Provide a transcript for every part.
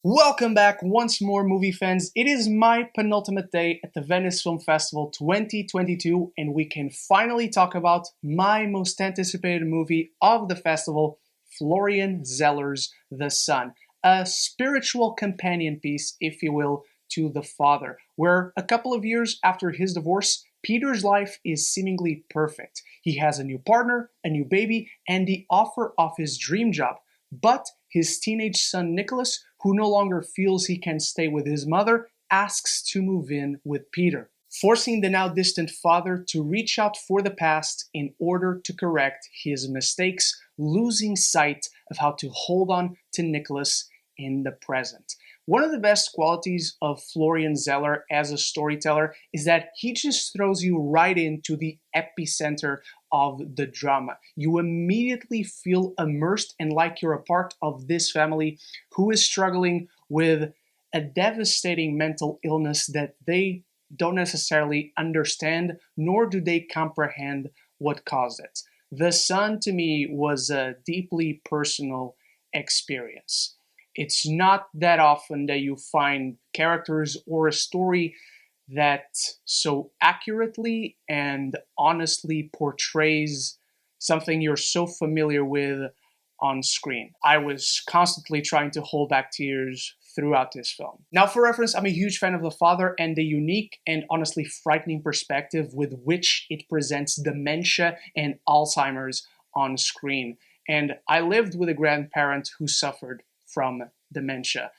Welcome back once more, movie fans. It is my penultimate day at the Venice Film Festival 2022, and we can finally talk about my most anticipated movie of the festival, Florian Zeller's The Son, a spiritual companion piece, if you will, to the father, where a couple of years after his divorce, Peter's life is seemingly perfect. He has a new partner, a new baby, and the offer of his dream job. But his teenage son Nicholas, who no longer feels he can stay with his mother, asks to move in with Peter, forcing the now distant father to reach out for the past in order to correct his mistakes, losing sight of how to hold on to Nicholas in the present. One of the best qualities of Florian Zeller as a storyteller is that he just throws you right into the epicenter of the drama. You immediately feel immersed and like you're a part of this family who is struggling with a devastating mental illness that they don't necessarily understand, nor do they comprehend what caused it. The Son, to me, was a deeply personal experience. It's not that often that you find characters or a story that so accurately and honestly portrays something you're so familiar with on screen. I was constantly trying to hold back tears throughout this film. Now, for reference, I'm a huge fan of The Father and the unique and honestly frightening perspective with which it presents dementia and Alzheimer's on screen. And I lived with a grandparent who suffered from dementia.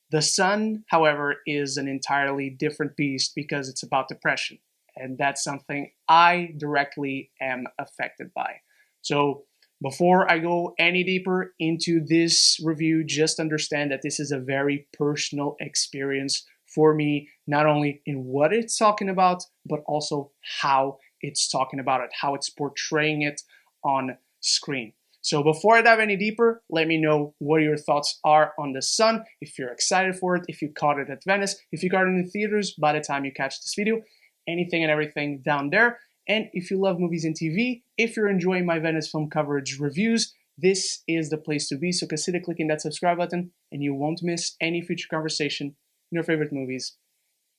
The Son, however, is an entirely different beast because it's about depression. And that's something I directly am affected by. So before I go any deeper into this review, just understand that this is a very personal experience for me, not only in what it's talking about, but also how it's talking about it, how it's portraying it on screen. So before I dive any deeper, let me know what your thoughts are on The Son, if you're excited for it, if you caught it at Venice, if you got it in the theaters by the time you catch this video, anything and everything down there. And if you love movies and TV, if you're enjoying my Venice film coverage reviews, this is the place to be. So consider clicking that subscribe button and you won't miss any future conversation in your favorite movies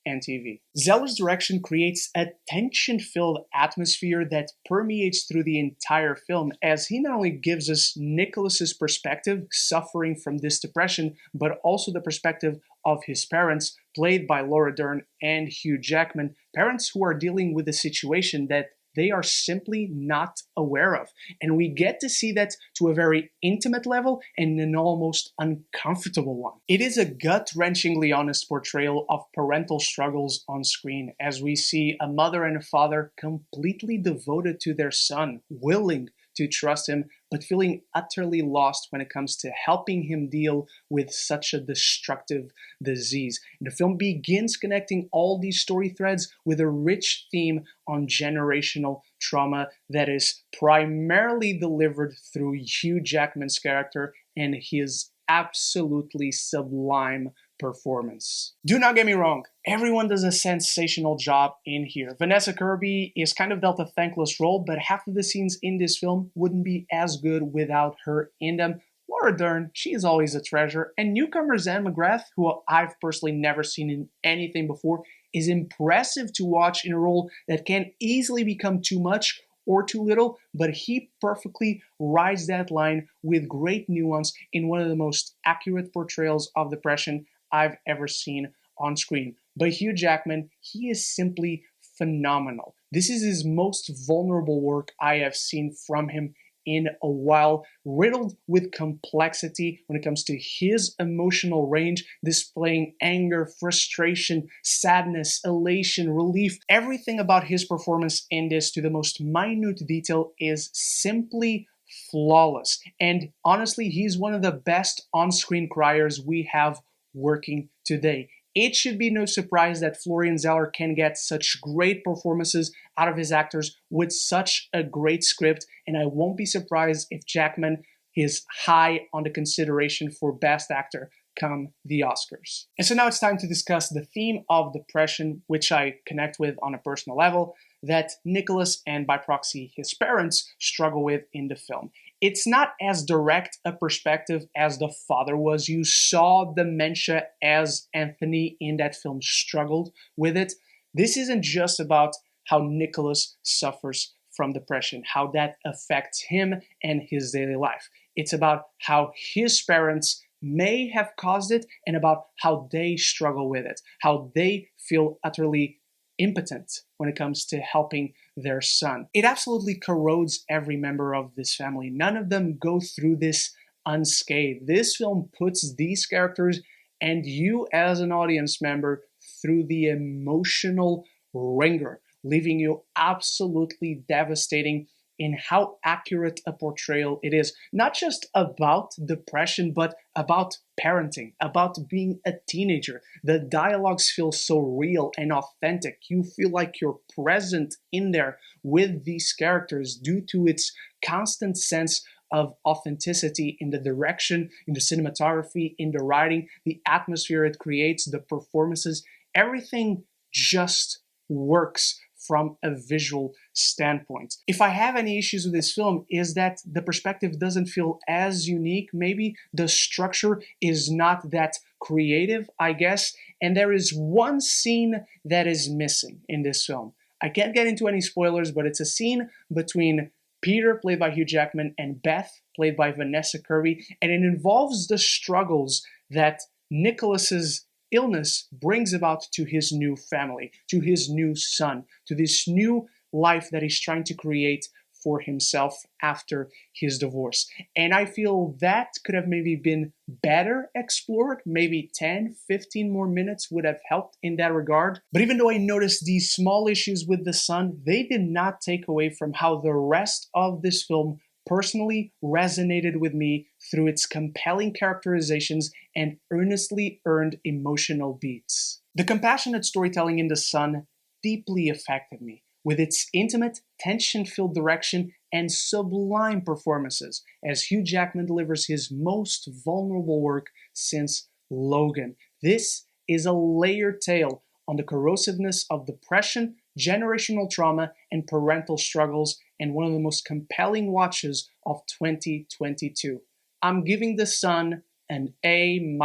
and TV. Zeller's direction creates a tension-filled atmosphere that permeates through the entire film, as he not only gives us Nicholas's perspective, suffering from this depression, but also the perspective of his parents, played by Laura Dern and Hugh Jackman, parents who are dealing with a situation that they are simply not aware of. And we get to see that to a very intimate level and an almost uncomfortable one. It is a gut-wrenchingly honest portrayal of parental struggles on screen, as we see a mother and a father completely devoted to their son, willing to trust him, but feeling utterly lost when it comes to helping him deal with such a destructive disease. And the film begins connecting all these story threads with a rich theme on generational trauma that is primarily delivered through Hugh Jackman's character and his absolutely sublime performance. Do not get me wrong, everyone does a sensational job in here. Vanessa Kirby is kind of dealt a thankless role, but half of the scenes in this film wouldn't be as good without her in them. Laura Dern, she is always a treasure, and newcomer Zan McGrath, who I've personally never seen in anything before, is impressive to watch in a role that can easily become too much or too little, but he perfectly rides that line with great nuance in one of the most accurate portrayals of depression I've ever seen on screen. But Hugh Jackman, he is simply phenomenal. This is his most vulnerable work I have seen from him in a while, riddled with complexity when it comes to his emotional range, displaying anger, frustration, sadness, elation, relief. Everything about his performance in this, to the most minute detail, is simply flawless. And honestly, he's one of the best on-screen criers we have working today. It should be no surprise that Florian Zeller can get such great performances out of his actors with such a great script, and I won't be surprised if Jackman is high on the consideration for Best Actor come the Oscars. And so now it's time to discuss the theme of depression, which I connect with on a personal level, that Nicholas and by proxy his parents struggle with in the film. It's not as direct a perspective as the father was. You saw dementia as Anthony in that film struggled with it. This isn't just about how Nicholas suffers from depression, how that affects him and his daily life. It's about how his parents may have caused it and about how they struggle with it, how they feel utterly impotent when it comes to helping their son. It absolutely corrodes every member of this family. None of them go through this unscathed. This film puts these characters and you as an audience member through the emotional ringer, leaving you absolutely devastating in how accurate a portrayal it is. Not just about depression, but about parenting, about being a teenager. The dialogues feel so real and authentic. You feel like you're present in there with these characters due to its constant sense of authenticity in the direction, in the cinematography, in the writing, the atmosphere it creates, the performances. Everything just works from a visual standpoint. If I have any issues with this film, is that the perspective doesn't feel as unique. Maybe the structure is not that creative, I guess, and there is one scene that is missing in this film. I can't get into any spoilers, but it's a scene between Peter, played by Hugh Jackman, and Beth, played by Vanessa Kirby, and it involves the struggles that Nicholas's illness brings about to his new family, to his new son, to this new life that he's trying to create for himself after his divorce. And I feel that could have maybe been better explored. Maybe 10, 15 more minutes would have helped in that regard. But even though I noticed these small issues with the son, they did not take away from how the rest of this film personally resonated with me through its compelling characterizations and earnestly earned emotional beats. The compassionate storytelling in The Son deeply affected me, with its intimate, tension-filled direction and sublime performances, as Hugh Jackman delivers his most vulnerable work since Logan. This is a layered tale on the corrosiveness of depression, generational trauma, and parental struggles, and one of the most compelling watches of 2022. I'm giving The Son an A-.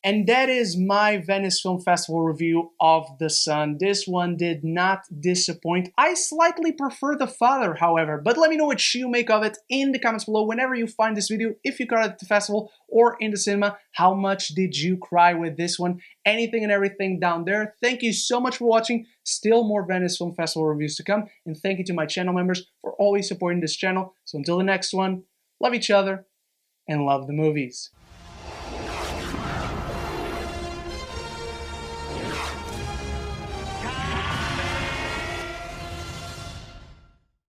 And that is my Venice Film Festival review of The Son. This one did not disappoint. I slightly prefer The Father, however, but let me know what you make of it in the comments below whenever you find this video. If you caught it at the festival or in the cinema, how much did you cry with this one? Anything and everything down there. Thank you so much for watching. Still more Venice Film Festival reviews to come. And thank you to my channel members for always supporting this channel. So until the next one, love each other and love the movies.